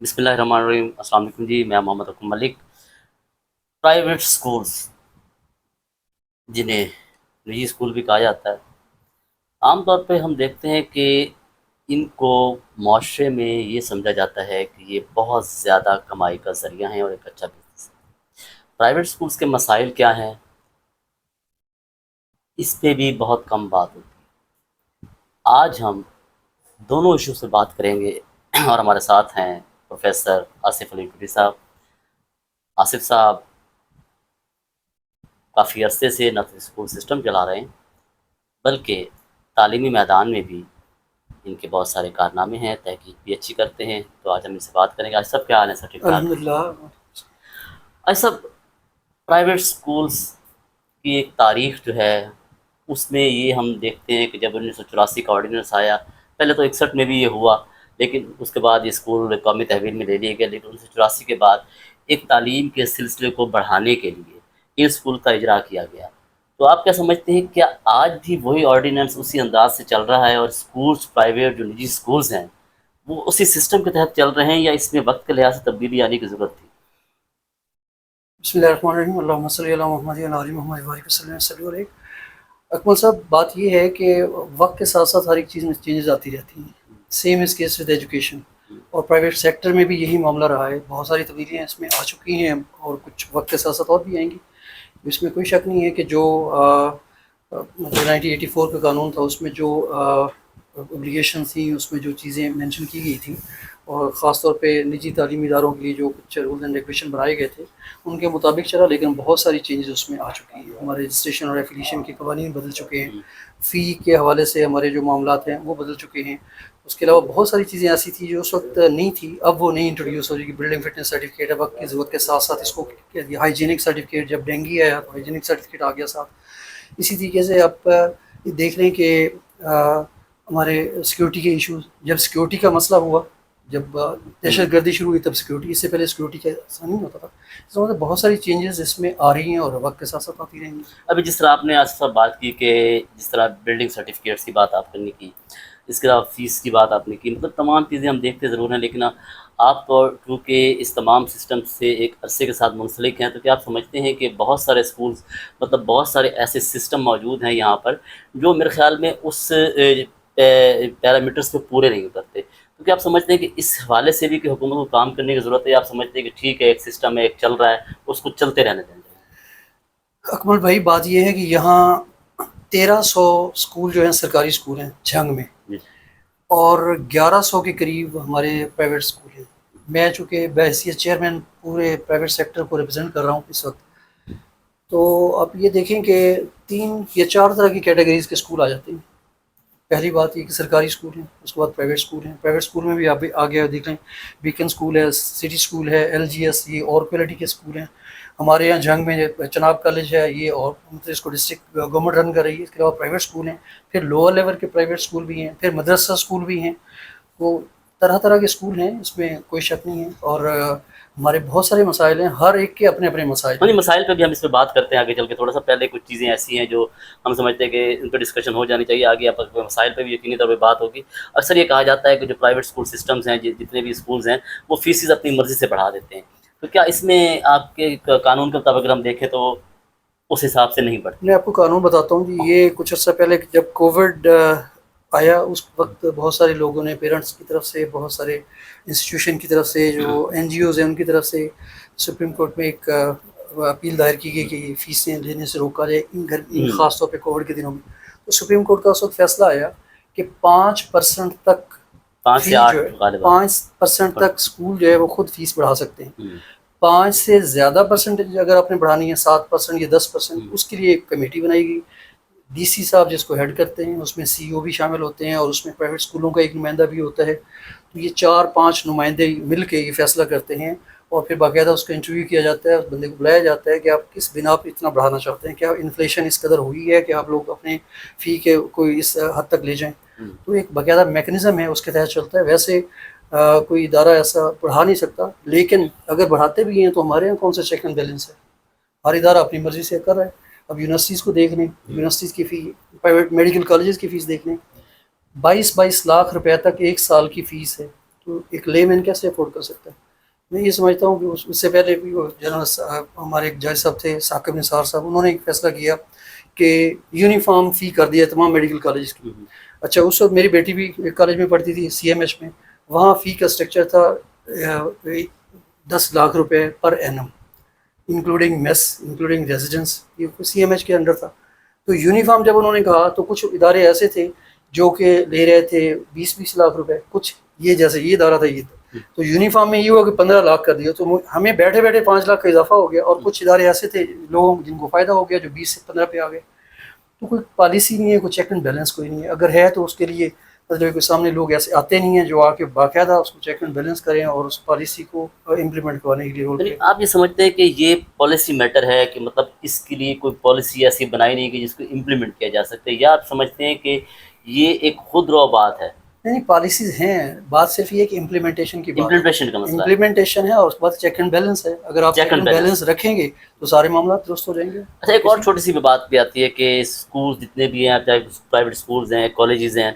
بسم اللہ الرحمن الرحیم۔ السلام علیکم جی، میں محمد رقم ملک۔ پرائیویٹ سکولز، جنہیں نجی اسکول بھی کہا جاتا ہے، عام طور پہ ہم دیکھتے ہیں کہ ان کو معاشرے میں یہ سمجھا جاتا ہے کہ یہ بہت زیادہ کمائی کا ذریعہ ہیں اور ایک اچھا بزنس ہے۔ پرائیویٹ سکولز کے مسائل کیا ہیں، اس پہ بھی بہت کم بات ہوتی ہے۔ آج ہم دونوں ایشو سے بات کریں گے اور ہمارے ساتھ ہیں پروفیسر آصف علی ٹوری صاحب۔ آصف صاحب کافی عرصے سے نہ صرف اسکول سسٹم چلا رہے ہیں بلکہ تعلیمی میدان میں بھی ان کے بہت سارے کارنامے ہیں، تحقیق بھی اچھی کرتے ہیں۔ تو آج ہم ان سے بات کریں گے۔ آج سب کیا حال ہے؟ سر ٹھیک ٹھاک؟ الحمد للہ۔ آج سب پرائیویٹ سکولز کی ایک تاریخ جو ہے اس میں یہ ہم دیکھتے ہیں کہ جب 1984 کا آرڈیننس آیا، پہلے تو 61 میں بھی یہ ہوا، لیکن اس کے بعد یہ اسکول قومی تحویل میں لے لیا گیا۔ لیکن 1984 کے بعد ایک تعلیم کے سلسلے کو بڑھانے کے لیے ان اسکول کا اجرا کیا گیا۔ تو آپ کیا سمجھتے ہیں، کیا آج بھی وہی آرڈیننس اسی انداز سے چل رہا ہے اور اسکولز پرائیویٹ جو نجی اسکولز ہیں وہ اسی سسٹم کے تحت چل رہے ہیں، یا اس میں وقت کے لحاظ سے تبدیلی آنے کی ضرورت تھی؟ بسم اللہ الرحمن الرحیم۔ اللہم صلی علی محمد وعلی آل محمد وبارک وسلم علیہ۔ اکمل صاحب، بات یہ ہے کہ وقت کے ساتھ ساتھ ہر ایک چیز میں چینجز آتی رہتی ہیں۔ Same is case with education, اور پرائیویٹ سیکٹر میں بھی یہی معاملہ رہا ہے۔ بہت ساری تبدیلیاں اس میں آ چکی ہیں اور کچھ وقت کے ساتھ ساتھ اور بھی آئیں گی۔ اس میں کوئی شک نہیں ہے کہ جو 1984 کا قانون تھا اس میں جو اوبلیگیشن تھیں، اس میں جو چیزیں مینشن کی گئی تھیں، اور خاص طور پہ نجی تعلیمی اداروں کے لیے جو کچھ رولز اینڈ ریگولیشن بنائے گئے تھے ان کے مطابق چلا، لیکن بہت ساری چینجز اس میں آ چکی ہیں۔ ہمارے رجسٹریشن اور ایفیلیشن کے قوانین بدل چکے ہیں، فی کے حوالے سے ہمارے جو معاملات ہیں وہ بدل چکے ہیں۔ اس کے علاوہ بہت ساری چیزیں ایسی تھیں جو اس وقت نہیں تھی، اب وہ نہیں انٹروڈیوس ہو رہی کہ بلڈنگ فٹنس سرٹیفکیٹ ہے وقت کی ضرورت کے ساتھ ساتھ اس کو ہائیجینک سرٹیفکیٹ، جب ڈینگی آیا تو ہائیجینک سرٹیفکیٹ آ گیا ساتھ۔ اسی طریقے سے آپ دیکھ لیں کہ ہمارے سیکیورٹی کے ایشوز، جب سیکیورٹی کا مسئلہ ہوا، جب دہشت گردی شروع ہوئی تب سیکیورٹی، اس سے پہلے سیکیورٹی کا ایسا نہیں ہوتا تھا۔ اس مطلب بہت ساری چینجز اس میں آ رہی ہیں اور وقت کے ساتھ ساتھ آتی رہیں گی۔ ابھی جس طرح آپ نے آج صاحب بات کی کہ جس طرح بلڈنگ سرٹیفکیٹس کی بات آپ نے کی، اس کے علاوہ فیس کی بات آپ نے کی، مطلب تمام چیزیں ہم دیکھتے ضرور ہیں، لیکن آپ تو کیونکہ اس تمام سسٹم سے ایک عرصے کے ساتھ منسلک ہیں، تو کیا آپ سمجھتے ہیں کہ بہت سارے اسکولز، مطلب بہت سارے ایسے سسٹم موجود ہیں یہاں پر جو میرے خیال میں اس پیرامیٹرز پہ پورے نہیں اترتے؟ تو کیا آپ سمجھتے ہیں کہ اس حوالے سے بھی کہ حکومت کو کام کرنے کی ضرورت ہے، یا آپ سمجھتے ہیں کہ ٹھیک ہے ایک سسٹم ہے، ایک چل رہا ہے، اس کو چلتے رہنے دیں؟ اکمل بھائی، بات یہ ہے کہ یہاں 1300 اسکول جو ہیں سرکاری اسکول ہیں جھنگ میں، جی اور 1100 کے قریب ہمارے پرائیویٹ اسکول ہیں۔ میں چونکہ بحیثیت چیئرمین پورے پرائیویٹ سیکٹر کو ریپرزینٹ کر رہا ہوں اس وقت، تو آپ یہ دیکھیں کہ 3 یا 4 طرح کی کیٹیگریز کے اسکول آ جاتے ہیں۔ پہلی بات یہ کہ سرکاری اسکول ہیں، اس کے بعد پرائیویٹ اسکول ہیں۔ پرائیویٹ اسکول میں بھی آپ آگے دیکھ لیں، بیکن اسکول ہے، سٹی اسکول ہے، ایل جی ایس، یہ اور کوالٹی کے اسکول ہیں۔ ہمارے یہاں جھنگ میں چناب کالج ہے، یہ اور مطلب اس کو ڈسٹرکٹ گورنمنٹ رن کر رہی ہے۔ اس کے علاوہ پرائیویٹ اسکول ہیں، پھر لوور لیول کے پرائیویٹ اسکول بھی ہیں، پھر مدرسہ اسکول بھی ہیں۔ وہ طرح طرح کے اسکول ہیں، اس میں کوئی شک نہیں ہے، اور ہمارے بہت سارے مسائل ہیں، ہر ایک کے اپنے اپنے مسائل ہاں جی، ہیں۔ مسائل پہ بھی ہم اس پہ بات کرتے ہیں آگے چل کے۔ تھوڑا سا پہلے کچھ چیزیں ایسی ہیں جو ہم سمجھتے ہیں کہ ان پہ ڈسکشن ہو جانی چاہیے، آگے آپ مسائل پہ بھی یقینی طور پہ بات ہوگی۔ اکثر یہ کہا جاتا ہے کہ جو پرائیویٹ اسکول سسٹمز ہیں، جتنے بھی اسکولز ہیں، وہ فیسز اپنی مرضی سے بڑھا دیتے ہیں۔ تو کیا اس میں آپ کے قانون کے مطابق اگر ہم دیکھیں تو اس حساب سے نہیں بڑھتی؟ میں آپ کو قانون بتاتا ہوں جی۔ یہ کچھ عرصہ پہلے جب کووڈ آیا، اس وقت بہت سارے لوگوں نے، پیرنٹس کی طرف سے، بہت سارے انسٹیٹیوشن کی طرف سے، جو این جی اوز ہیں ان کی طرف سے سپریم کورٹ میں ایک اپیل دائر کی گئی کہ فیسیں لینے سے روکا جائے ان خاص طور پہ کووڈ کے دنوں میں۔ تو سپریم کورٹ کا اس وقت فیصلہ آیا کہ 5% تک 5 سے فی جو 8 ہے، غالباً 5% تک اسکول جو ہے وہ خود فیس بڑھا سکتے ہیں۔ 5 5 سے زیادہ پرسنٹیج اگر آپ نے بڑھانی ہے، 7% یا 10%، اس کے لیے ایک کمیٹی بنائی گئی۔ ڈی سی صاحب جس کو ہیڈ کرتے ہیں، اس میں سی او بھی شامل ہوتے ہیں، اور اس میں پرائیویٹ اسکولوں کا ایک نمائندہ بھی ہوتا ہے۔ تو یہ 4-5 نمائندے مل کے یہ فیصلہ کرتے ہیں، اور پھر باقاعدہ اس کا انٹرویو کیا جاتا ہے، اس بندے کو بلایا جاتا ہے کہ آپ کس بنا پہ اتنا بڑھانا چاہتے ہیں، کیا انفلیشن اس قدر ہوئی ہے کہ آپ لوگ اپنے فی کے کوئی اس حد تک لے جائیں۔ تو ایک باقاعدہ میکنزم ہے، اس کے تحت چلتا ہے۔ ویسے کوئی ادارہ ایسا بڑھا نہیں سکتا، لیکن اگر بڑھاتے بھی ہیں تو ہمارے یہاں کون سا چیک اینڈ بیلنس ہے؟ ہر ادارہ اپنی مرضی سے کر رہا ہے۔ اب یونیورسٹیز کو دیکھ لیں، یونیورسٹیز کی فی، پرائیویٹ میڈیکل کالجز کی فیس دیکھ لیں، 22 لاکھ روپے تک ایک سال کی فیس ہے۔ تو تو ایک لے مین کیسے افورڈ کر سکتا ہے؟ میں یہ سمجھتا ہوں کہ اس سے پہلے بھی وہ جنرل ہمارے ایک جج صاحب تھے ثاقب نثار صاحب، انہوں نے ایک فیصلہ کیا کہ یونیفارم فی کر دیا تمام میڈیکل کالج کی. اچھا اس وقت میری بیٹی بھی ایک کالج میں پڑھتی تھی CMH میں، وہاں فی کا اسٹرکچر تھا 10 لاکھ روپے per annum including mass including residence, یہ CMH کے انڈر تھا. تو یونیفارم جب انہوں نے کہا تو کچھ ادارے ایسے تھے جو کہ لے رہے تھے 20 لاکھ روپے، کچھ یہ جیسے یہ ادارہ تھا یہ تو یونیفارم میں یہ ہوا کہ 15 لاکھ کر دیا، تو ہمیں بیٹھے بیٹھے 5 لاکھ کا اضافہ ہو گیا. اور کچھ ادارے ایسے تھے لوگوں جن کو فائدہ ہو گیا جو 20 سے 15 پہ آ گئے. تو کوئی پالیسی نہیں ہے، کوئی چیک اینڈ بیلنس کوئی نہیں ہے. اگر ہے تو اس کے لیے مطلب کہ سامنے لوگ ایسے آتے نہیں ہیں جو آ کے باقاعدہ اس کو چیک اینڈ بیلنس کریں اور اس پالیسی کو امپلیمنٹ کروانے کے لیے رول یعنی آپ یہ سمجھتے ہیں کہ یہ پالیسی میٹر ہے کہ مطلب اس کے لیے کوئی پالیسی ایسی بنائی نہیں کہ جس کو امپلیمنٹ کیا جا سکتے، یا آپ سمجھتے ہیں کہ یہ ایک خود رو بات ہے؟ نہیں، پالیسیز ہیں، بات صرف یہ کہ امپلیمنٹیشن کی بات ہے. امپلیمنٹیشن کا مسئلہ ہے. امپلیمنٹیشن ہے اور اس کے بعد چیک اینڈ بیلنس ہے. اگر آپ چیک اینڈ بیلنس رکھیں گے تو سارے معاملات درست ہو جائیں گے. اچھا ایک اور چھوٹی سی بات بھی آتی ہے کہ اسکول جتنے بھی ہیں، چاہے پرائیویٹ اسکولز ہیں، کالجز ہیں،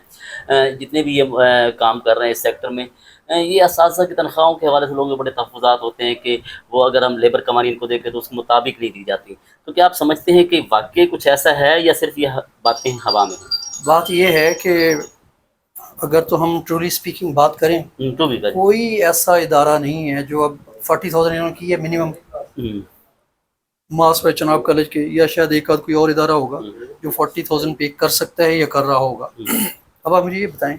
جتنے بھی یہ کام کر رہے ہیں اس سیکٹر میں، یہ اساتذہ کی تنخواہوں کے حوالے سے لوگوں کے بڑے تحفظات ہوتے ہیں کہ وہ اگر ہم لیبر قوانین کو دیکھیں تو اس کے مطابق نہیں دی جاتی. تو کیا آپ سمجھتے ہیں کہ واقعی کچھ ایسا ہے یا صرف یہ باتیں ہوا میں ہیں؟ بات یہ ہے کہ اگر تو ہم ٹرولی اسپیکنگ بات کریں تو بھی کوئی ایسا ادارہ نہیں ہے جو اب 40,000 انہوں نے کی ہے منیمم ماس پہ چناب کالج کے، یا شاید ایک آدھ کوئی اور ادارہ ہوگا جو 40,000 پے کر سکتا ہے یا کر رہا ہوگا. اب آپ مجھے یہ بتائیں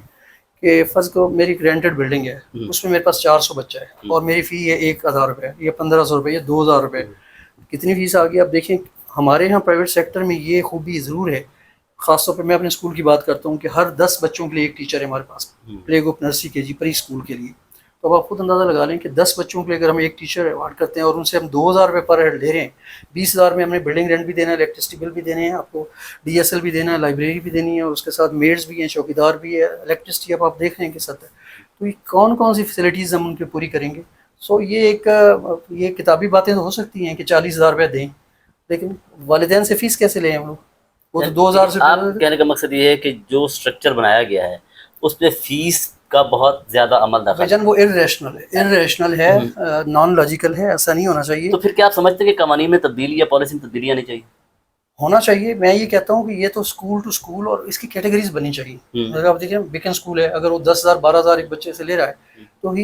کہ فرض کو میری ایک رینٹڈ بلڈنگ ہے، اس میں میرے پاس 400 بچہ ہے اور میری فی ہے 1,000 روپے یا 1,500 روپے یا 2,000 روپے، کتنی فیس آ گئی؟ آپ دیکھیں ہمارے یہاں پرائیویٹ سیکٹر میں یہ خوبی ضرور ہے، خاص طور پہ میں اپنے اسکول کی بات کرتا ہوں کہ ہر 10 بچوں کے لیے ایک ٹیچر ہے ہمارے پاس، play group, nursery, KG، preschool کے لیے. تو اب آپ خود اندازہ لگا لیں کہ 10 بچوں کے لیے اگر ہم ایک ٹیچر ایوارڈ کرتے ہیں اور ان سے ہم 2,000 روپے پر ہیڈ لے رہے ہیں، 20,000 میں ہم نے بلڈنگ رینٹ بھی دینا ہے، الیکٹرسٹی بل بھی دینے ہیں، آپ کو DSL بھی دینا ہے، لائبریری بھی دینی ہے، اور اس کے ساتھ میڈز بھی ہیں، چوکیدار بھی ہے، الیکٹرسٹی اب آپ دیکھ رہے ہیں کہ سطح. تو یہ کون کون سی فیسلٹیز ہم ان کے پوری کریں گے؟ سو یہ کتابی باتیں تو ہو سکتی ہیں کہ 40,000 روپے دیں، لیکن والدین سے فیس کیسے لیں ہم لوگ؟ وہ تو 2,000 سے. آپ کہنے کا مقصد یہ ہے کہ جو اسٹرکچر بنایا گیا ہے اس پہ فیس کا بہت زیادہ عمل دخل ہے. وہ ارریشنل ہے، نان لاجیکل ہے، ایسا نہیں ہونا چاہیے. تو پھر کیا آپ سمجھتے ہیں کہ قوانین میں تبدیلی یا پالیسی میں تبدیلی آنی چاہیے؟ ہونا چاہیے. میں یہ کہتا ہوں کہ یہ تو اسکول ٹو اسکول اور اس کی کیٹیگریز بننی چاہیے. اگر آپ دیکھیں بیکن اسکول ہے، اگر وہ 10,000 12,000 ایک بچے سے لے رہا ہے تو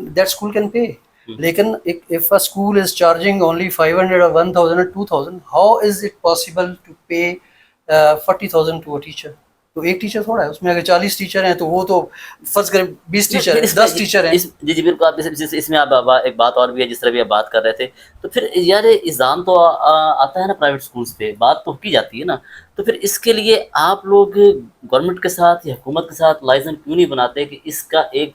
دیٹ اسکول کین پے. لیکن if a school is charging only 500 or 1,000 or 2,000, how is it possible to pay 40,000 to a teacher؟ تو ایک ٹیچر تھوڑا ہے، اس میں اگر 40 ٹیچر ہیں تو وہ تو فرض کریں 20 ٹیچر ہیں، 10 ٹیچر ہیں. جی بالکل. آپ اس میں آپ ایک بات اور بھی ہے جس طرح بھی آپ بات کر رہے تھے، تو پھر یار الزام تو آتا ہے نا پرائیویٹ اسکولس پہ، بات تو کی جاتی ہے نا، تو پھر اس کے لیے آپ لوگ گورنمنٹ کے ساتھ یا حکومت کے ساتھ لائزن کیوں نہیں بناتے کہ اس کا ایک،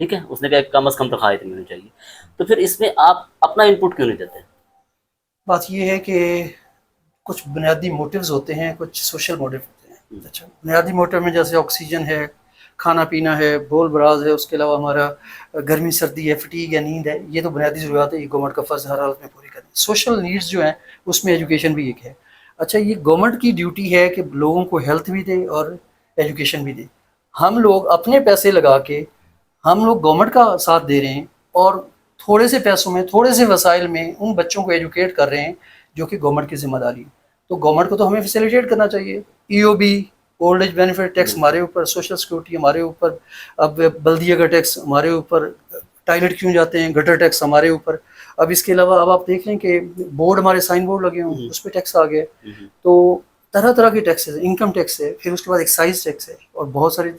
ٹھیک ہے، اس نے کہا کم از کم تنخواہ اتنی ہونی چاہیے، تو پھر اس میں آپ اپنا انپٹ کیوں نہیں دیتے؟ بات یہ ہے کہ کچھ بنیادی موٹیوز ہوتے ہیں، کچھ سوشل موٹیو ہوتے ہیں. اچھا بنیادی موٹیو میں جیسے آکسیجن ہے، کھانا پینا ہے، بول براز ہے، اس کے علاوہ ہمارا گرمی سردی ہے، فٹیگ ہے، نیند ہے، یہ تو بنیادی ضروریات ہے، یہ گورنمنٹ کا فرض ہر حالت میں پوری کرنی. سوشل نیڈز جو ہیں اس میں ایجوکیشن بھی ایک ہے. اچھا یہ گورنمنٹ کی ڈیوٹی ہے کہ لوگوں کو ہیلتھ بھی دے اور ایجوکیشن بھی دے. ہم لوگ اپنے پیسے لگا کے ہم لوگ گورنمنٹ کا ساتھ دے رہے ہیں اور تھوڑے سے پیسوں میں، تھوڑے سے وسائل میں ان بچوں کو ایجوکیٹ کر رہے ہیں جو کہ گورنمنٹ کی ذمہ داری ہے. تو گورنمنٹ کو تو ہمیں فیسیلیٹیٹ کرنا چاہیے. EOB، old age benefit tax ہمارے اوپر، سوشل سیکورٹی ہمارے اوپر، اب بلدیہ کا ٹیکس ہمارے اوپر، ٹائلٹ کیوں جاتے ہیں، گٹر ٹیکس ہمارے اوپر. اب اس کے علاوہ اب آپ دیکھ لیں کہ بورڈ ہمارے سائن بورڈ لگے ہوں اس پہ ٹیکس آ گیا. تو طرح طرح کے ٹیکس ہے، انکم ٹیکس ہے، پھر اس کے بعد ایکسائز ٹیکس ہے اور بہت سارے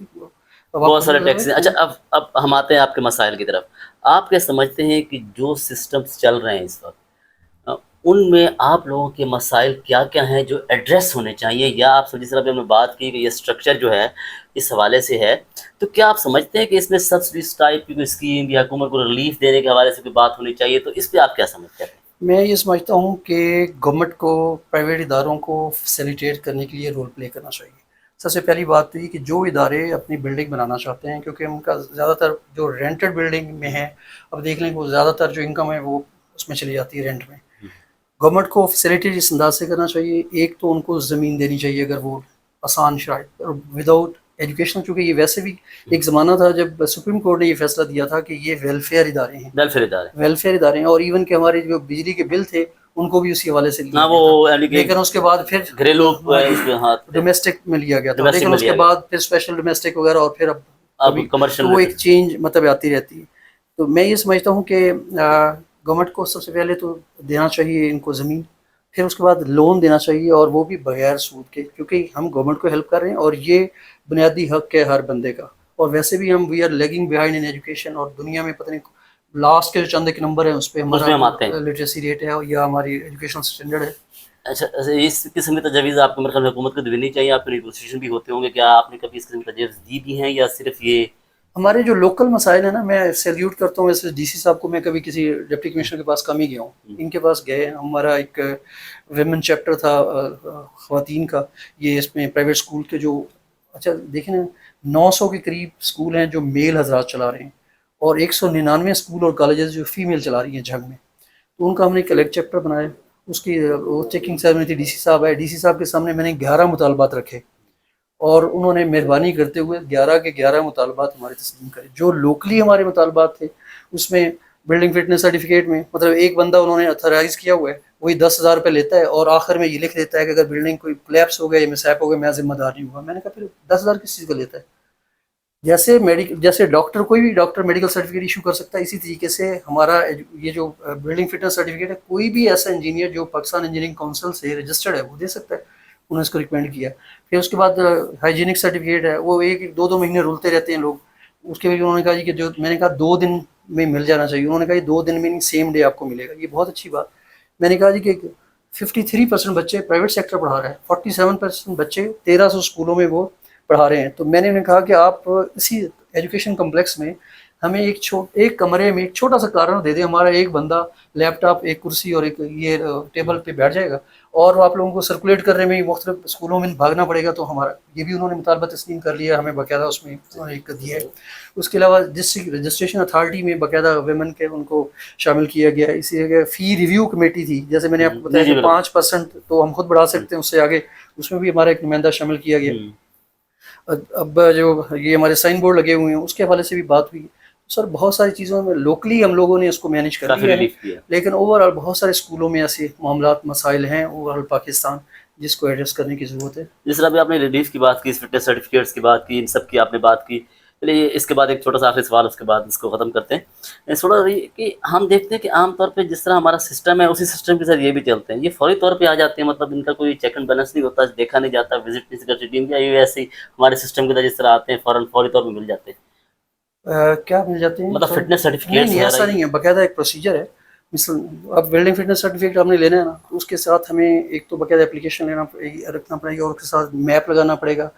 ٹیکس ہیں. اچھا اب ہم آتے ہیں آپ کے مسائل کی طرف. آپ کیا سمجھتے ہیں کہ جو سسٹمز چل رہے ہیں اس وقت ان میں آپ لوگوں کے مسائل کیا کیا ہیں جو ایڈریس ہونے چاہیے؟ یا آپ جس طرح ہم نے بات کی کہ یہ اسٹرکچر جو ہے اس حوالے سے ہے، تو کیا آپ سمجھتے ہیں کہ اس میں سبسڈیز ٹائپ کی کوئی اسکیم یا حکومت کو ریلیف دینے کے حوالے سے کوئی بات ہونی چاہیے؟ تو اس پہ آپ کیا سمجھتے ہیں؟ میں یہ سمجھتا ہوں کہ گورنمنٹ کو پرائیویٹ اداروں کو فیسیلیٹیٹ کرنے کے لیے رول پلے کرنا چاہیے. سب سے پہلی بات تو یہ کہ جو ادارے اپنی بلڈنگ بنانا چاہتے ہیں، کیونکہ ان کا زیادہ تر جو رینٹڈ بلڈنگ میں ہے، اب دیکھ لیں کہ وہ زیادہ تر جو انکم ہے وہ اس میں چلی جاتی ہے رینٹ میں. گورنمنٹ کو فیسیلیٹیٹ اس انداز سے کرنا چاہیے. ایک تو ان کو زمین دینی چاہیے اگر وہ آسان شرائط، وداؤٹ ایجوکیشن چونکہ یہ ویسے بھی ایک زمانہ تھا جب سپریم کورٹ نے یہ فیصلہ دیا تھا کہ یہ ویلفیئر ادارے ہیں، ویلفیئر ادارے، ویلفیئر ادارے ہیں، اور ایون کہ ہمارے جو بجلی کے بل تھے ان کو بھی اسی حوالے سے لیا ہاں گیا وہ تھا، یعنی کہ لیکن اس کے بعد پھر گھریلو ہاں ڈومیسٹک میں لیا گیا تھا، ڈومیسٹک لیکن میں اس لیا کے گیا، بعد پھر اسپیشل ڈومیسٹک وغیرہ، اور پھر اب اب کبھی کمرشل تو وہ ایک چینج مطلب آتی رہتی ہے۔ تو میں یہ سمجھتا ہوں کہ گورنمنٹ کو سب سے پہلے تو دینا چاہیے ان کو زمین، پھر اس کے بعد لون دینا چاہیے، اور وہ بھی بغیر سود کے، کیونکہ ہم گورنمنٹ کو ہیلپ کر رہے ہیں اور یہ بنیادی حق ہے ہر بندے کا۔ اور ویسے بھی ہم we are lagging behind in education, اور دنیا میں پتہ نہیں لاسٹ کے جو چند ایک نمبر ہیں اس پہ اس میں ہم آتے ہمارا ہیں۔ لٹریسی ریٹ ہے یا ہماری ایجوکیشن اسٹینڈرڈ ہے۔ اچھا اس قسم کی تجاویز آپ کو میرے خیال میں حکومت کو دینی چاہیے، آپ کے نیگوسیشن بھی ہوتے ہوں گے، کیا آپ نے کبھی اس قسم کی تجاویز دی بھی ہیں یا صرف یہ ہمارے جو لوکل مسائل ہیں نا، میں سیلیوٹ کرتا ہوں ویسے ڈی سی صاحب کو، میں کبھی کسی ڈپٹی کمشنر کے پاس کم ہی گیا ہوں، ان کے پاس گئے، ہمارا ایک ویمن چیپٹر تھا خواتین کا، یہ اس میں پرائیویٹ اسکول کے جو اچھا دیکھیں نا 900 کے قریب اسکول ہیں جو میل حضرات چلا رہے ہیں، اور 199 اسکول اور کالجز جو فیمیل چلا رہی ہیں جھنگ میں، تو ان کا ہم نے ایک الگ چیپٹر بنایا، اس کی وہ چیکنگ سیرمنی تھی، ڈی سی صاحب آئے، ڈی سی صاحب کے سامنے میں نے 11 مطالبات رکھے، اور انہوں نے مہربانی کرتے ہوئے 11 کے 11 مطالبات ہمارے تسلیم کرے۔ جو لوکلی ہمارے مطالبات تھے اس میں بلڈنگ فٹنس سرٹیفکیٹ میں مطلب ایک بندہ انہوں نے اتھرائز کیا ہوا ہے، وہی 10,000 روپے لیتا ہے، اور آخر میں یہ لکھ دیتا ہے کہ اگر بلڈنگ کوئی کولیپس ہو گیا یا مسائپ ہو گیا میں ذمہ دار نہیں ہوا۔ میں نے کہا پھر 10,000 کس چیز کا لیتا ہے؟ جیسے ڈاکٹر، کوئی بھی ڈاکٹر میڈیکل سرٹیفکیٹ ایشو کر سکتا ہے، اسی طریقے سے ہمارا یہ جو بلڈنگ فٹنس سرٹیفکیٹ ہے، کوئی بھی ایسا انجینئر جو پاکستان انجینئرنگ کونسل سے رجسٹرڈ ہے وہ دے سکتا ہے۔ انہوں نے اس کو ریکمینڈ کیا۔ پھر اس کے بعد ہائیجینک سرٹیفکیٹ ہے، وہ ایک دو مہینے رولتے رہتے ہیں لوگ، اس کے بھی انہوں نے کہا جی کہ جو میں نے کہا 2 دن میں مل جانا چاہیے، انہوں نے کہا یہ 2 دن میں نہیں، سیم ڈے آپ کو ملے گا، یہ بہت اچھی بات۔ میں نے کہا جی کہ 53% بچے پرائیویٹ سیکٹر پڑھا رہے ہیں، 47% بچے 1300 اسکولوں میں وہ پڑھا رہے ہیں، تو میں نے انہیں کہا کہ آپ اسی ایجوکیشن کمپلیکس میں ہمیں ایک کمرے میں ایک چھوٹا سا کارنر دے دیں، ہمارا ایک بندہ لیپ ٹاپ، ایک کرسی اور ایک یہ ٹیبل پہ بیٹھ جائے گا، اور آپ لوگوں کو سرکولیٹ کرنے میں مختلف اسکولوں میں بھاگنا پڑے گا، تو ہمارا یہ بھی انہوں نے مطالبہ تسلیم کر لیا، ہمیں باقاعدہ اس میں ایک دیا ہے۔ اس کے علاوہ ڈسٹرکٹ رجسٹریشن اتھارٹی میں باقاعدہ ویمن کے ان کو شامل کیا گیا ہے، اسی جگہ فی ریویو کمیٹی تھی، جیسے میں نے آپ کو بتایا کہ 5% تو ہم خود بڑھا سکتے ہیں، اس سے آگے اس میں بھی ہمارا ایک نمائندہ شامل کیا گیا۔ اب جو یہ ہمارے سائن بورڈ لگے ہوئے ہیں اس کے حوالے سے بھی بات ہوئی سر، بہت ساری چیزوں میں لوکلی ہم لوگوں نے اس کو مینیج کر لیا ہے، لیکن اوور آل بہت سارے اسکولوں میں ایسے معاملات مسائل ہیں اوور آل پاکستان جس کو ایڈریس کرنے کی ضرورت ہے۔ جس طرح بھی آپ نے ریلیف کی بات کی، فٹنس سرٹیفکیٹس کی بات کی، ان سب کی آپ نے بات کی، چلیے اس کے بعد ایک چھوٹا سا آخری سوال، اس کے بعد اس کو ختم کرتے ہیں۔ تھوڑا کہ ہم دیکھتے ہیں کہ عام طور پہ جس طرح ہمارا سسٹم ہے اسی سسٹم کے ساتھ یہ بھی چلتے ہیں، یہ فوری طور پہ آ جاتے ہیں، مطلب ان کا کوئی چیک اینڈ بیلنس نہیں ہوتا، دیکھا نہیں جاتا، وزٹ نہیں کرتی ٹیم، یا یہ ایسے ہی ہمارے سسٹم کے ساتھ جس طرح آتے ہیں فوراً فوری طور پہ مل جاتے ہیں؟ کیا مل جاتے ہیں مطلب فٹنس سرٹیفکیٹس نہیں ایسا نہیں ہے، باقاعدہ ایک پروسیجر ہے۔ مثلا اب بلڈنگ فٹنس سرٹیفکیٹ آپ نے لینا ہے نا، تو اس کے ساتھ ہمیں ایک تو باقاعدہ اپلیکیشن رکھنا پڑے گا، اور اس کے ساتھ میپ لگانا پڑے گا،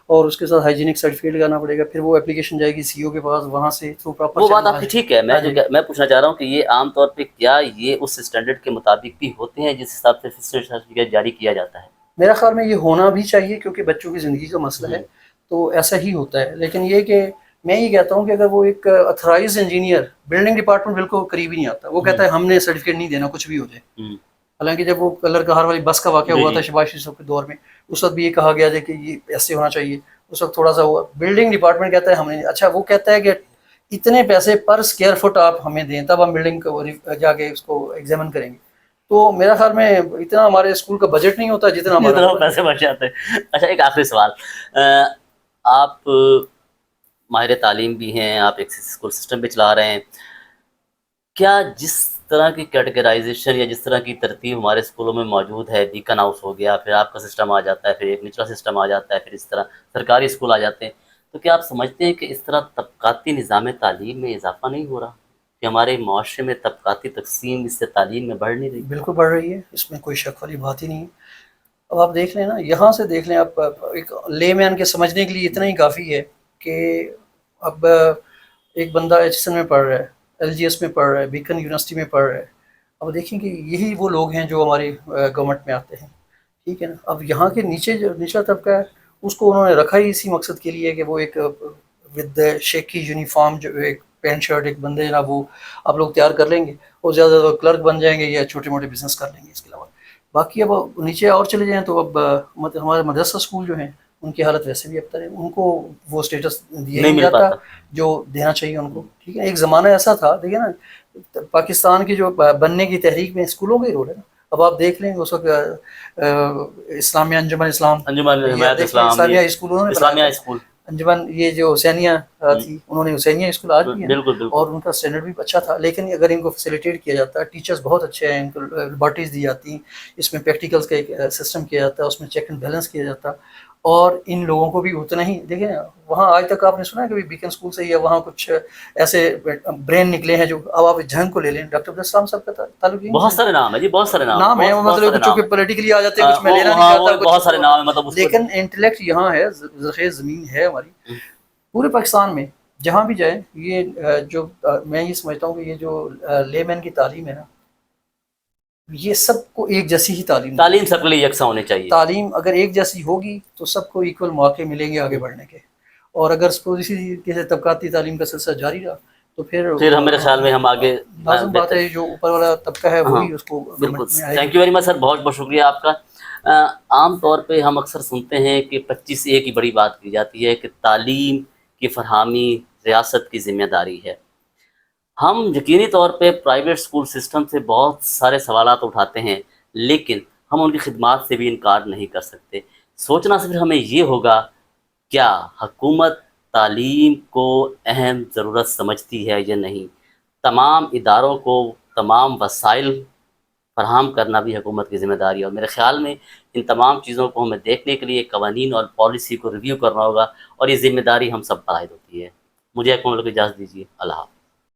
اور اس کے ساتھ ہائیجینک سرٹیفکیٹ لگانا پڑے گا، پھر وہ اپلیکیشن جائے گی سی او کے پاس، وہاں سے تھرو پراپر وہ بات آپ کی ٹھیک ہے، میں پوچھنا چاہ رہا ہوں کہ یہ عام طور پہ کیا یہ اس اسٹینڈرڈ کے مطابق بھی ہوتے ہیں جس حساب سے فٹنس سرٹیفکیٹ جاری کیا جاتا ہے؟ میرا خیال میں یہ ہونا بھی چاہیے، کیونکہ بچوں کی زندگی کا مسئلہ ہے تو ایسا ہی ہوتا ہے، لیکن یہ کہ میں یہ کہتا ہوں کہ اگر وہ ایک اتھرائز انجینئر بلڈنگ ڈپارٹمنٹ بالکل قریب ہی نہیں آتا، وہ کہتا ہے ہم نے سرٹیفکیٹ نہیں دینا کچھ بھی ہو جائے۔ حالانکہ جب وہ کلر کہار والی بس کا واقعہ ہوا تھا شباز شریف صاحب کے دور میں، اس وقت بھی یہ کہا گیا تھا کہ یہ ایسے ہونا چاہیے، اس وقت تھوڑا سا ہوا، بلڈنگ ڈپارٹمنٹ کہتا ہے ہم نے، اچھا وہ کہتا ہے کہ اتنے پیسے پر اسکوائر فٹ آپ ہمیں دیں تب ہم بلڈنگ کو جا کے اس کو ایگزامن کریں گے۔ تو میرا خیال میں اتنا ہمارے اسکول کا بجٹ نہیں ہوتا جتنا ہمارا پیسے بچ جاتے ہیں۔ اچھا ایک آخری سوال، آپ ماہر تعلیم بھی ہیں، آپ ایک اسکول سسٹم بھی چلا رہے ہیں، کیا جس طرح کی کیٹیگرائزیشن یا جس طرح کی ترتیب ہمارے اسکولوں میں موجود ہے، بیکن ہاؤس ہو گیا، پھر آپ کا سسٹم آ جاتا ہے، پھر ایک نچلا سسٹم آ جاتا ہے، پھر اس طرح سرکاری اسکول آ جاتے ہیں، تو کیا آپ سمجھتے ہیں کہ اس طرح طبقاتی نظام تعلیم میں اضافہ نہیں ہو رہا، کہ ہمارے معاشرے میں طبقاتی تقسیم اس سے تعلیم میں بڑھ نہیں رہی؟ بالکل بڑھ رہی ہے، اس میں کوئی شک والی بات ہی نہیں ہے۔ اب آپ دیکھ لیں نا، یہاں سے دیکھ لیں آپ، ایک لے مین کے سمجھنے کے لیے اتنا ہی کافی ہے کہ اب ایک بندہ ایچ ایس این میں پڑھ رہا ہے، ایل جی ایس میں پڑھ رہا ہے، بیکن یونیورسٹی میں پڑھ رہا ہے، اب دیکھیں کہ یہی وہ لوگ ہیں جو ہماری گورنمنٹ میں آتے ہیں، ٹھیک ہے نا۔ اب یہاں کے نیچے جو نچلا طبقہ ہے اس کو انہوں نے رکھا ہی اسی مقصد کے لیے کہ وہ ایک ود شیکی یونیفارم، جو ایک پینٹ شرٹ ایک بندے جناب وہ آپ لوگ تیار کر لیں گے، اور زیادہ سے زیادہ کلرک بن جائیں گے یا چھوٹے موٹے بزنس کر لیں گے، اس کے علاوہ باقی اب نیچے اور چلے جائیں تو اب ہمارے مدرسہ اسکول جو ہیں ان کی حالت ویسے بھی ابتر ہے، ان کو وہ اسٹیٹس دیا ہی نہیں نہیں مل جاتا پاتا. جو دینا چاہیے ان کو. ٹھیک ہے، ایک زمانہ ایسا تھا، دیکھیے نا پاکستان کی جو بننے کی تحریک میں اسکولوں کا ہی رول ہے نا. اب آپ دیکھ لیں اس وقت اسلامیہ انجمن اسلام انجمن یا حمایت دیکھ لیں اسلام، اسلامیہ یہ اسکول انہوں نے بنایا اسلامیہ تھا. اسکول. انجمن یہ جو حسینیہ تھی، انہوں نے حسینیہ اسکول آج بھی ہیں بالکل بالکل. اور ان کا اسٹینڈرڈ بھی اچھا تھا. لیکن اگر ان کو فیسیلیٹیٹ کیا جاتا ہے، ٹیچرز بہت اچھے ہیں، ان کو لیبارٹریز دی جاتی ہیں، اس میں پریکٹیکلس کا ایک سسٹم کیا جاتا ہے، اس میں چیک اینڈ بیلنس کیا جاتا ہے، اور ان لوگوں کو بھی اتنا ہی. دیکھیں وہاں آج تک آپ نے سنا ہے کہ بیکن اسکول سے یا وہاں کچھ ایسے برین نکلے ہیں جو، اب آپ جھنگ کو لے لیں، ڈاکٹر عبدالسلام صاحب کا تعلق یہیں بہت سے سارے نام ہے جی، بہت سارے نام نام ہے، وہ بہت مطلب سارے کچھ نام پولیٹیکلی آ جاتے ہیں، ہیں. کچھ میں وہ لینا نہیں وہاں وہ چاہتا، بہت کچھ سارے نام ہیں، مطلب اس کو. لیکن انٹلیکٹ یہاں ہے، زرخیز زمین ہے ہماری پورے پاکستان میں جہاں بھی جائیں. یہ جو میں یہ سمجھتا ہوں کہ یہ جو لے مین کی تعلیم ہے نا، یہ سب کو ایک جیسی ہی تعلیم دینی تعلیم چاہیے. سب کے لیے یکساں ہونی چاہیے. تعلیم اگر ایک جیسی ہوگی تو سب کو ایکول مواقع ملیں گے آگے بڑھنے کے. اور اگر اسی طریقے سے طبقاتی تعلیم کا سلسلہ جاری رہا تو پھر میرے خیال میں ہم آگے لازم بات بہتر. ہے جو اوپر والا طبقہ ہے ہاں وہی اس کو بالکل. میں آئے گی. تھینک یو ویری مچ سر، بہت بہت شکریہ آپ کا. عام طور پہ ہم اکثر سنتے ہیں کہ 25A کی بڑی بات کی جاتی ہے کہ تعلیم کی فراہمی ریاست کی ذمہ داری ہے. ہم یقینی طور پہ پرائیویٹ اسکول سسٹم سے بہت سارے سوالات اٹھاتے ہیں، لیکن ہم ان کی خدمات سے بھی انکار نہیں کر سکتے. سوچنا صرف ہمیں یہ ہوگا، کیا حکومت تعلیم کو اہم ضرورت سمجھتی ہے یا نہیں. تمام اداروں کو تمام وسائل فراہم کرنا بھی حکومت کی ذمہ داری ہے، اور میرے خیال میں ان تمام چیزوں کو ہمیں دیکھنے کے لیے قوانین اور پالیسی کو ریویو کرنا ہوگا، اور یہ ذمہ داری ہم سب پر عائد ہوتی ہے. مجھے ایک منٹ کی اجازت دیجیے. اللہ حافظ.